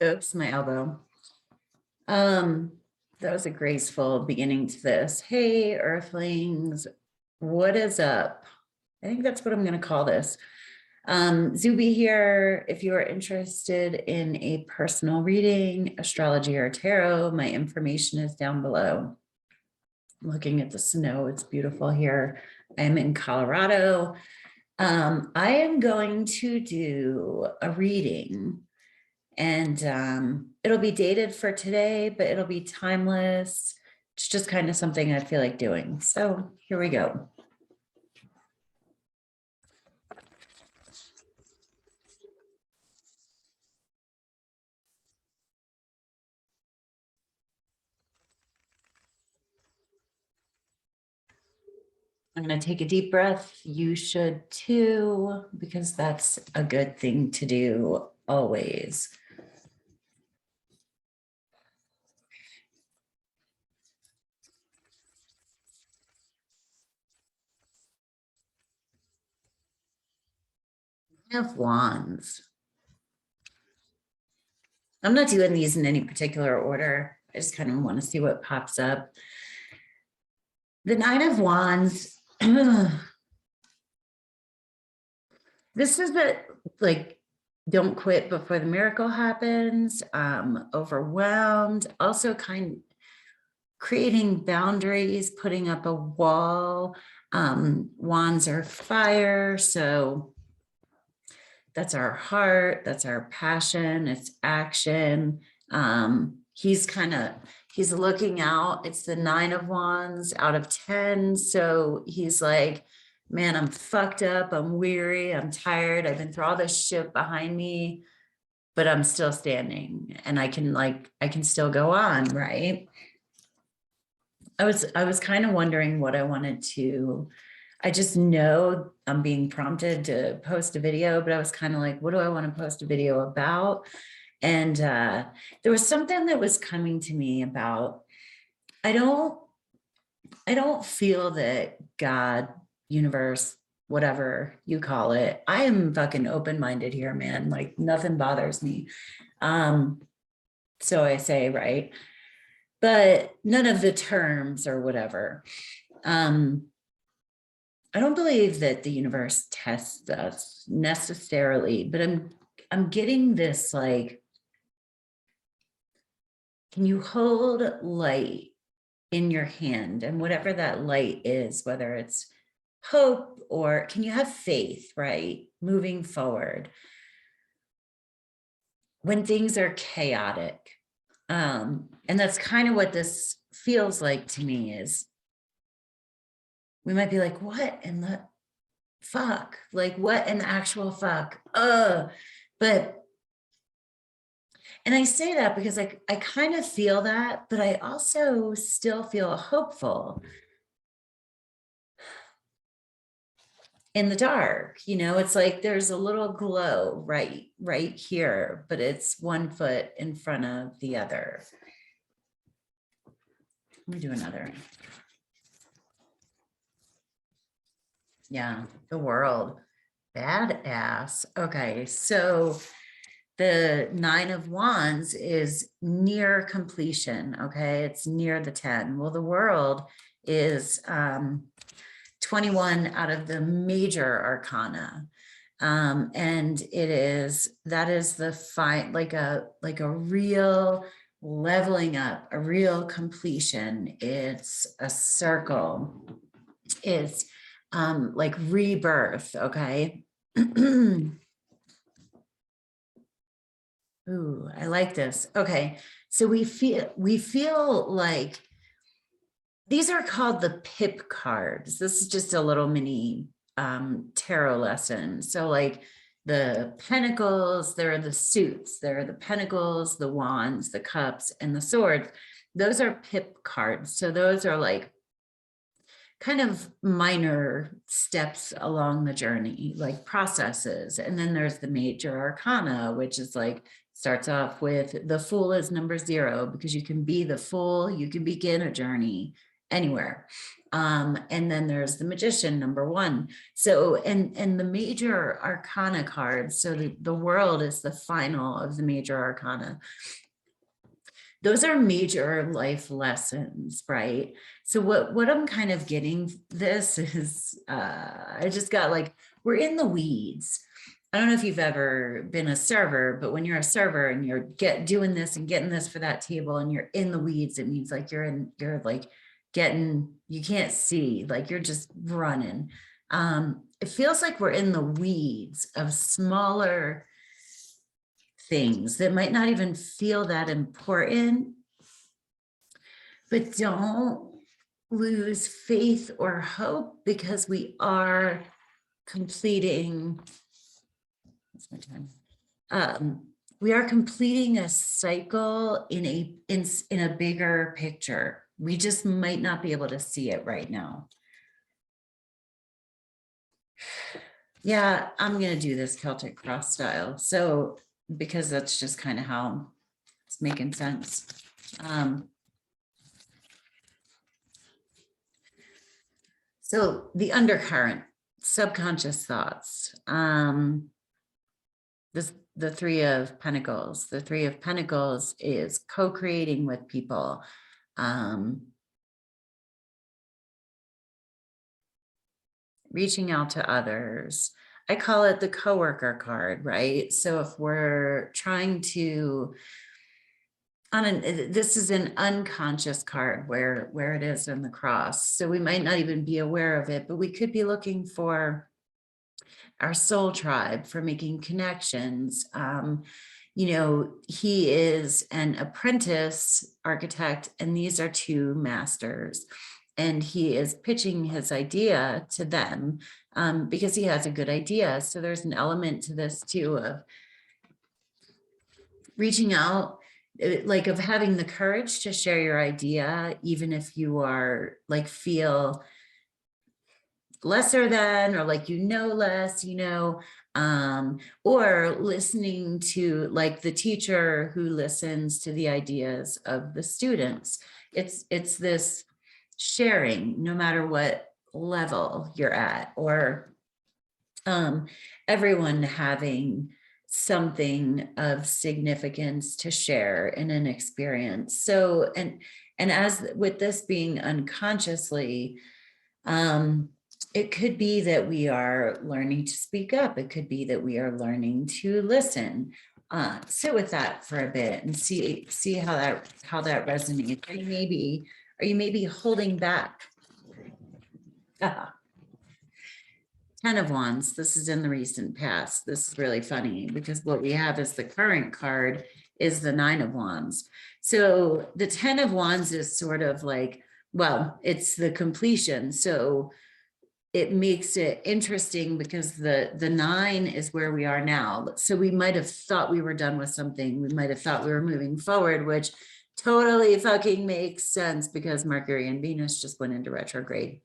Oops, my elbow. That was a graceful beginning to this. Hey, Earthlings, what is up? I think that's what I'm going to call this. Zube here. If you are interested in a personal reading, astrology, or tarot, my information is down below. Looking at the snow, it's beautiful here. I'm in Colorado. I am going to do a reading, and it'll be dated for today, but it'll be timeless. It's just kind of something I feel like doing. So here we go. I'm going to take a deep breath. You should too, because that's a good thing to do always. I have wands. I'm not doing these in any particular order. I just kind of want to see what pops up. The Nine of Wands. This is like, don't quit before the miracle happens. Overwhelmed. Also kind of creating boundaries, putting up a wall. Wands are fire. So that's our heart. That's our passion. It's action. He's looking out. It's the Nine of Wands out of 10. So he's like, man, I'm fucked up. I'm weary. I'm tired. I've been through all this shit behind me, but I'm still standing and I can still go on. Right. I was kind of wondering what I wanted to, I just know I'm being prompted to post a video, but I was kind of like, what do I want to post a video about? And there was something that was coming to me about, I don't feel that God, universe, whatever you call it, I am fucking open-minded here, man. Like nothing bothers me. So I say, right. But none of the terms or whatever. I don't believe that the universe tests us necessarily, but I'm getting this like, can you hold light in your hand? And whatever that light is, whether it's hope or can you have faith, right? Moving forward when things are chaotic. And that's kind of what this feels like to me is we might be like, what in the fuck? Like what in the actual fuck? But and I say that because I kind of feel that, but I also still feel hopeful in the dark. You know, it's like there's a little glow right here, but it's one foot in front of the other. Let me do another. Yeah, the world. Badass. Okay, so the Nine of Wands is near completion. Okay, it's near the 10. Well, the world is 21 out of the major arcana. And that is the fight, like a real leveling up, a real completion. It's a circle. It's like rebirth. Okay. Ooh, I like this. Okay. So we feel like these are called the pip cards. This is just a little mini tarot lesson. So like the pentacles, there are the suits, there are the pentacles, the wands, the cups, and the swords. Those are pip cards. So those are like kind of minor steps along the journey, like processes. And then there's the major arcana, which is like, starts off with the Fool is number 0, because you can be the Fool, you can begin a journey anywhere. And then there's the magician, number one. So, and the major arcana cards. So the world is the final of the major arcana. Those are major life lessons, right? So what I'm kind of getting this is, I just got like, we're in the weeds. I don't know if you've ever been a server, but when you're a server and you're doing this and getting this for that table and you're in the weeds, it means like you're like getting, you can't see, like you're just running. It feels like we're in the weeds of smaller things that might not even feel that important, but don't lose faith or hope, because we are completing, what's my time? We are completing a cycle in a bigger picture. We just might not be able to see it right now. Yeah, I'm going to do this Celtic cross style. So, because that's just kind of how it's making sense. So the undercurrent, subconscious thoughts, the Three of Pentacles. The Three of Pentacles is co-creating with people. Reaching out to others. I call it the coworker card, right? So if we're trying to, this is an unconscious card where it is in the cross. So we might not even be aware of it, but we could be looking for our soul tribe, for making connections. You know, he is an apprentice architect, and these are two masters. And he is pitching his idea to them because he has a good idea. So there's an element to this too of reaching out, like of having the courage to share your idea, even if you are like feel lesser than, or like, you know, less, you know, or listening to like the teacher who listens to the ideas of the students. It's this sharing, no matter what level you're at, or everyone having something of significance to share in an experience. So, and as with this being unconsciously, it could be that we are learning to speak up. It could be that we are learning to listen. Sit with that for a bit and see how that resonates. Are you maybe holding back? 10 of Wands. This is in the recent past. This is really funny because what we have as the current card is the 9 of Wands. So the 10 of Wands is sort of like, well, it's the completion. So it makes it interesting because the 9 is where we are now. So we might have thought we were done with something. We might have thought we were moving forward, which totally fucking makes sense because Mercury and Venus just went into retrograde.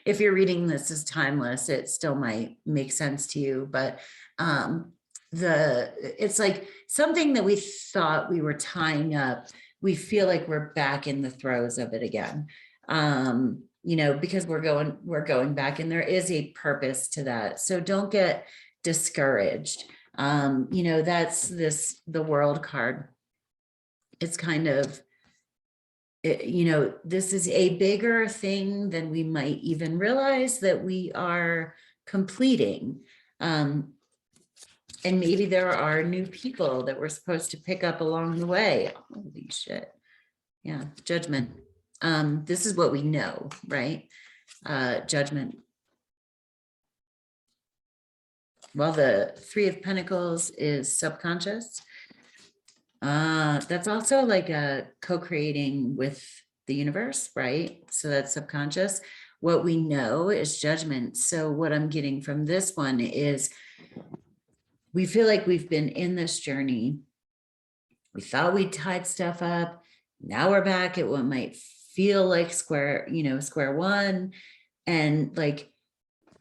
If you're reading this as timeless, it still might make sense to you, but it's like something that we thought we were tying up. We feel like we're back in the throes of it again. You know, because we're going back, and there is a purpose to that. So don't get discouraged. You know, that's the World card. It's kind of, you know, this is a bigger thing than we might even realize that we are completing. And maybe there are new people that we're supposed to pick up along the way. Holy shit. Yeah, Judgment. This is what we know, right? Judgment. Well, the 3 of Pentacles is subconscious. That's also like a co-creating with the universe, right? So that's subconscious. What we know is judgment. So what I'm getting from this one is we feel like we've been in this journey. We thought we tied stuff up. Now we're back at what might feel like square one. And like,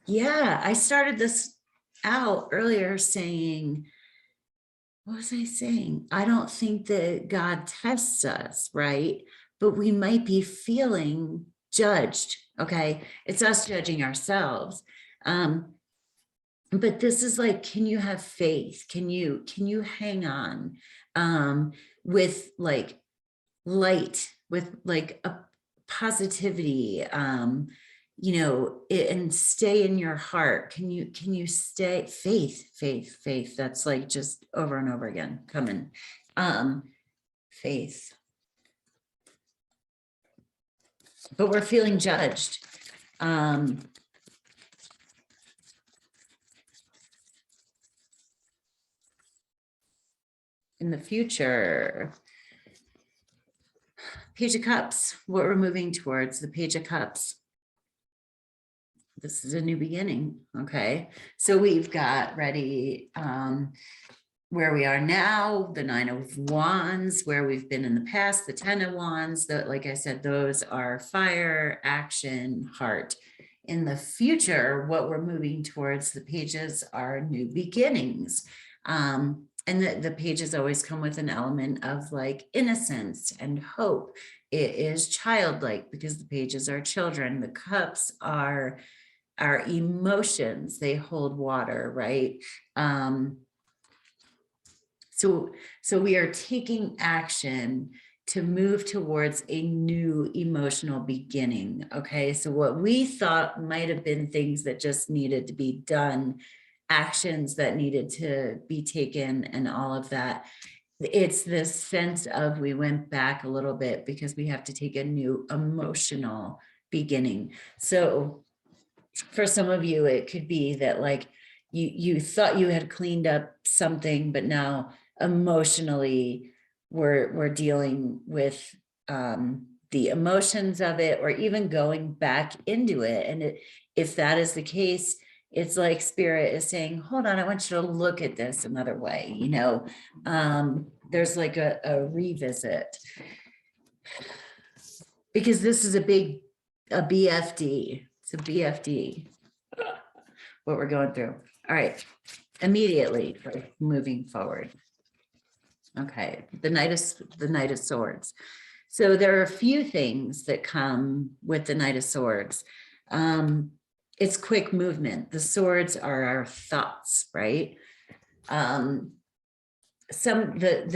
yeah, I started this out earlier saying, what was I saying? I don't think that God tests us, right? but we might be feeling judged. Okay. It's us judging ourselves. But this is like, can you have faith? Can you hang on with like light, with like a positivity, and stay in your heart? Can you stay faith? That's like just over and over again coming. Faith. But we're feeling judged. In the future, Page of Cups, what we're moving towards, the Page of Cups. This is a new beginning. Okay. So we've got ready where we are now, the 9 of Wands, where we've been in the past, the 10 of Wands, that, like I said, those are fire, action, heart. In the future, what we're moving towards, the pages are new beginnings. And the pages always come with an element of like innocence and hope. It is childlike because the pages are children. The cups are our emotions. They hold water, right? So we are taking action to move towards a new emotional beginning. Okay. So what we thought might have been things that just needed to be done, actions that needed to be taken and all of that. It's this sense of, we went back a little bit because we have to take a new emotional beginning. So for some of you, it could be that like you thought you had cleaned up something, but now emotionally we're dealing with the emotions of it, or even going back into it. And if that is the case, it's like spirit is saying, hold on, I want you to look at this another way. There's like a revisit, because this is a BFD. It's a BFD, what we're going through. All right, immediately moving forward. Okay, the Knight of Swords. So there are a few things that come with the Knight of Swords. It's quick movement. The swords are our thoughts, right? The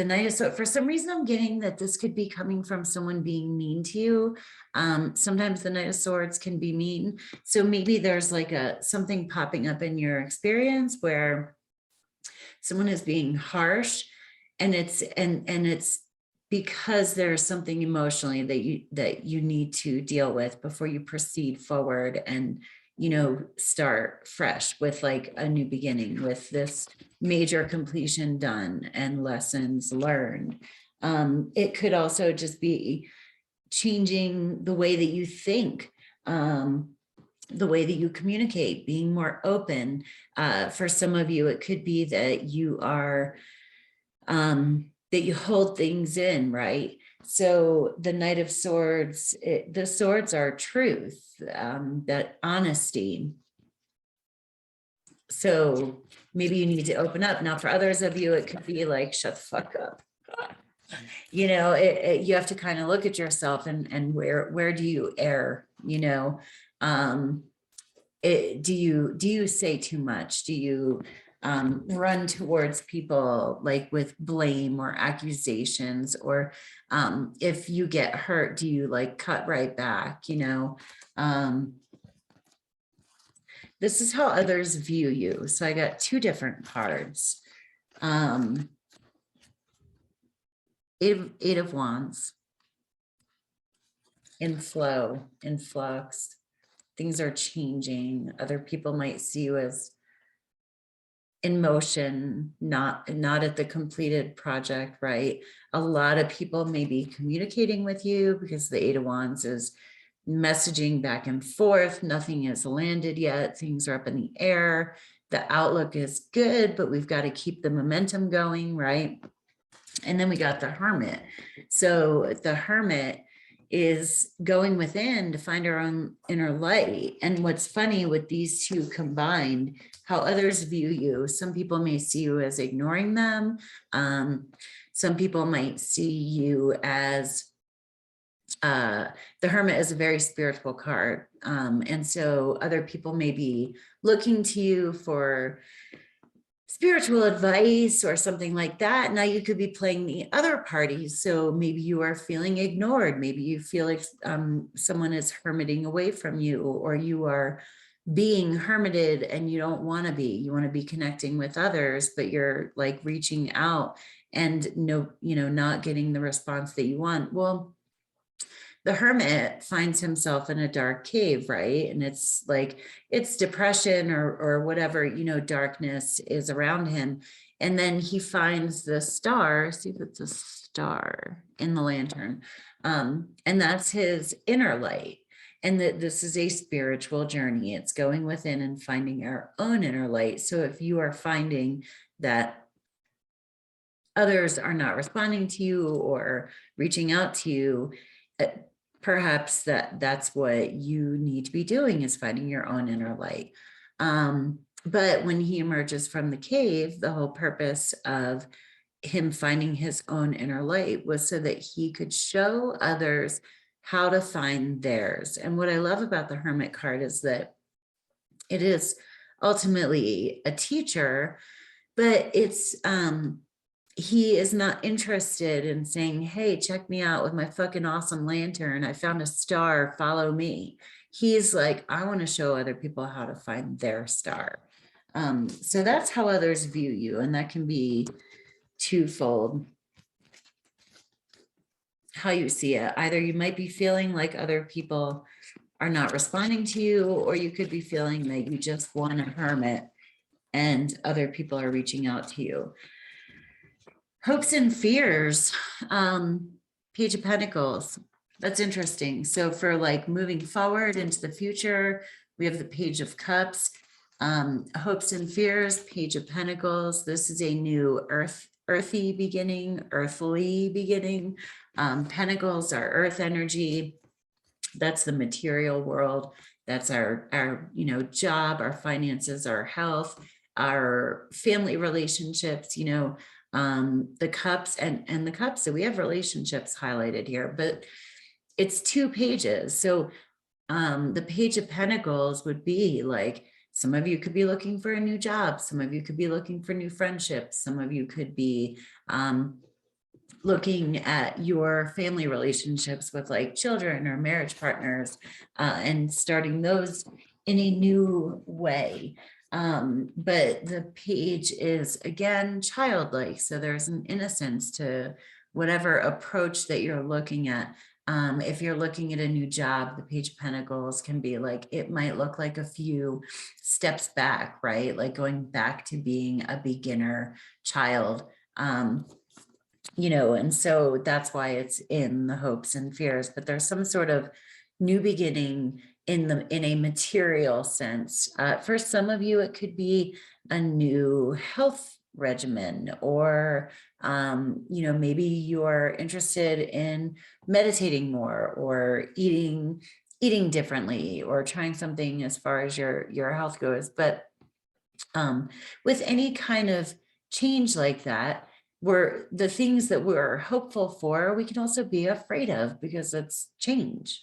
Knight of Swords, for some reason, I'm getting that this could be coming from someone being mean to you. Sometimes the Knight of Swords can be mean. So maybe there's like something popping up in your experience where someone is being harsh, and it's because there's something emotionally that you need to deal with before you proceed forward and start fresh with like a new beginning, with this major completion done and lessons learned. It could also just be changing the way that you think, the way that you communicate, being more open. For some of you, it could be that you are, that you hold things in, right? So the Knight of Swords, the swords are truth, that honesty. So maybe you need to open up. Now, for others of you, it could be like, shut the fuck up. You have to kind of look at yourself and where do you err? Do you say too much? Do you run towards people like with blame or accusations, or if you get hurt, do you like cut right back? This is how others view you. So I got two different cards. Eight of Wands, inflow, influx. Things are changing. Other people might see you as in motion, not at the completed project, right? A lot of people may be communicating with you because the Eight of Wands is messaging back and forth. Nothing has landed yet. Things are up in the air. The outlook is good, but we've got to keep the momentum going, right? And then we got the Hermit. So the Hermit is going within to find our own inner light. And what's funny with these two combined, how others view you, some people may see you as ignoring them. Some people might see you as the Hermit is a very spiritual card. And so other people may be looking to you for spiritual advice or something like that. Now you could be playing the other party. So maybe you are feeling ignored. Maybe you feel like someone is hermiting away from you, or you are being hermited and you don't want to be. You want to be connecting with others, but you're like reaching out and not getting the response that you want. Well, the Hermit finds himself in a dark cave, right? And it's like, it's depression or whatever, darkness is around him. And then he finds the star, see if it's a star in the lantern. And that's his inner light. And that this is a spiritual journey. It's going within and finding our own inner light. So if you are finding that others are not responding to you or reaching out to you, perhaps that's what you need to be doing, is finding your own inner light. But when he emerges from the cave, the whole purpose of him finding his own inner light was so that he could show others how to find theirs. And what I love about the Hermit card is that it is ultimately a teacher, but it's he is not interested in saying, hey, check me out with my fucking awesome lantern. I found a star, follow me. He's like, I want to show other people how to find their star. So that's how others view you. And that can be twofold. How you see it. Either you might be feeling like other people are not responding to you, or you could be feeling that you just want a hermit and other people are reaching out to you. Hopes and fears, Page of Pentacles. That's interesting. So for like moving forward into the future, we have the Page of Cups, hopes and fears, Page of Pentacles. This is a new earthy beginning, earthly beginning. Pentacles are earth energy. That's the material world. That's our job, our finances, our health, our family relationships, the cups and the cups. So we have relationships highlighted here, but it's 2 pages. So the Page of Pentacles would be like, some of you could be looking for a new job. Some of you could be looking for new friendships. Some of you could be looking at your family relationships with like children or marriage partners and starting those in a new way. But the page is, again, childlike. So there's an innocence to whatever approach that you're looking at. If you're looking at a new job, the Page of Pentacles can be like, it might look like a few steps back, right? Like going back to being a beginner child. And so that's why it's in the hopes and fears, but there's some sort of new beginning in a material sense. For some of you, it could be a new health regimen, or maybe you're interested in meditating more, or eating differently, or trying something as far as your health goes. But with any kind of change like that, where the things that we're hopeful for, we can also be afraid of, because it's change.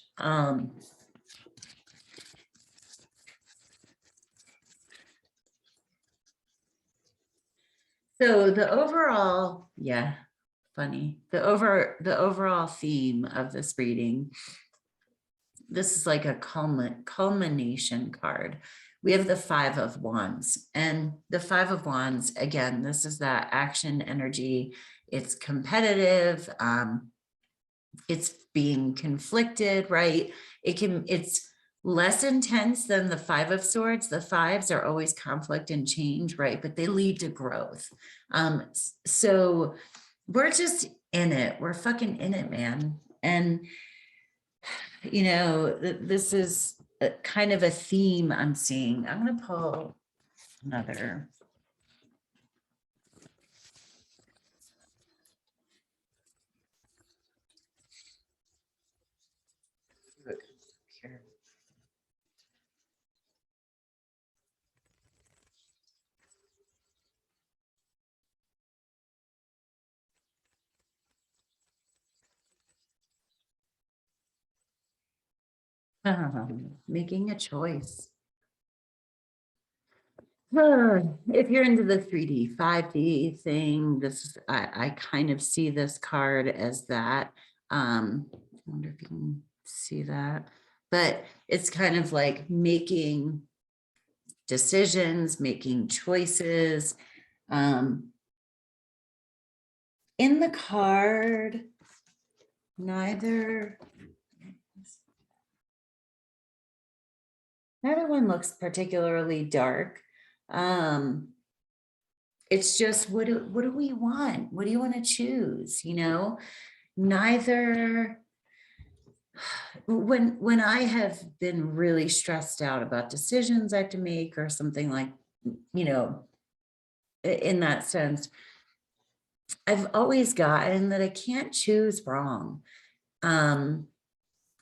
So the overall, the overall theme of this reading, this is like a culmination card. We have the 5 of Wands, and the 5 of Wands, again, this is that action energy. It's competitive. It's being conflicted, right? It's less intense than the 5 of Swords. The 5s are always conflict and change, right? But they lead to growth. So we're just in it. We're fucking in it, man. And this is a kind of a theme I'm seeing. I'm going to pull another. Here. Making a choice. If you're into the 3D, 5D thing, this is, I kind of see this card as that. I wonder if you can see that, but it's kind of like making decisions, making choices. In the card, neither one looks particularly dark. It's just, what do we want? What do you want to choose? You know, neither. When I have been really stressed out about decisions I have to make or something like, you know, in that sense, I've always gotten that I can't choose wrong.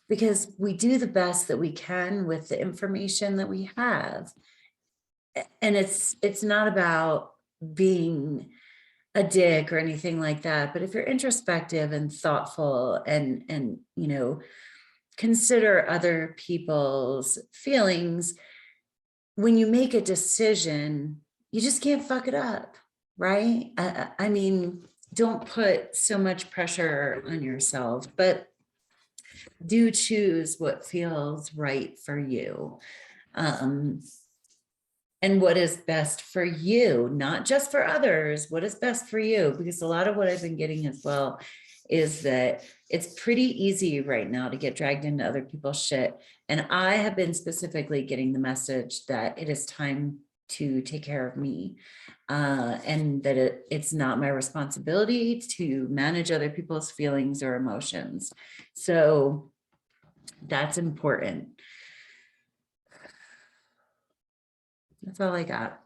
Because we do the best that we can with the information that we have. And it's not about being a dick or anything like that, but if you're introspective and thoughtful and you know, consider other people's feelings, when you make a decision, you just can't fuck it up, right? I mean, don't put so much pressure on yourself, but do choose what feels right for you. And what is best for you, not just for others, what is best for you? Because a lot of what I've been getting as well is that it's pretty easy right now to get dragged into other people's shit. And I have been specifically getting the message that it is time to take care of me, and that it's not my responsibility to manage other people's feelings or emotions. So that's important. That's all I got.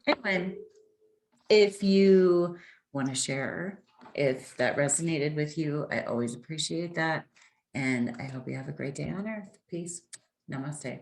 Anyway, if you want to share, if that resonated with you, I always appreciate that. And I hope you have a great day on earth. Peace. Namaste.